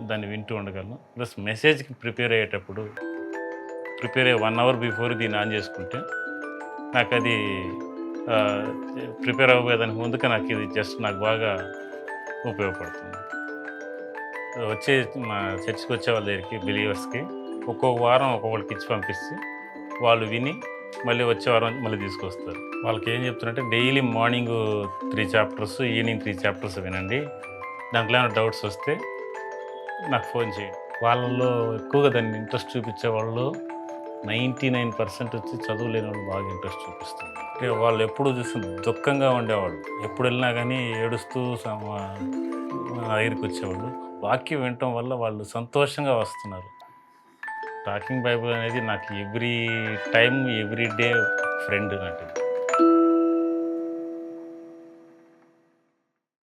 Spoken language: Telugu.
దాన్ని వింటూ ఉండగలను. ప్లస్ మెసేజ్‌కి ప్రిపేర్ అయ్యేటప్పుడు ప్రిపేర్ అయ్యే 1 అవర్ బిఫోర్ దీన్ని ఆన్ చేసుకుంటే నాకది ఆహ్, ప్రిపేర్ అవ్వబోయేదానికి ముందుగా నాకిది జస్ట్ నాకు బాగా ఉపయోగపడుతుంది. వచ్చే మా చర్చ్‌కి వచ్చే వాళ్ళ దగ్గరికి బిలీవర్స్‌కి ఒక్కొక్క వారం ఒక్కొక్కళ్ళకి ఇచ్చి పంపిస్తే వాళ్ళు విని మళ్ళీ వచ్చే వారం మళ్ళీ తీసుకొస్తారు. వాళ్ళకేం చెప్తున్నానంటే daily morning 3 chapters, evening 3 chapters వినండి. దాంట్లో ఏమైనా డౌట్స్ వస్తే నాకు ఫోన్ చేయండి. వాళ్ళలో ఎక్కువగా దాన్ని ఇంట్రెస్ట్ చూపించేవాళ్ళు 99% వచ్చి చదువు లేనోళ్ళు బాగా ఇంట్రెస్ట్ చూపిస్తున్నారు. అంటే వాళ్ళు ఎప్పుడు చూసిన దుఃఖంగా ఉండేవాళ్ళు. ఎప్పుడెళ్ళినా గానీ ఏడుస్తూ నా దగ్గరికి వచ్చేవాళ్ళు. వాక్యం వినటం వల్ల వాళ్ళు సంతోషంగా వస్తున్నారు. టాకింగ్ బైబుల్ అనేది నాకు every time, every day friend నాకు.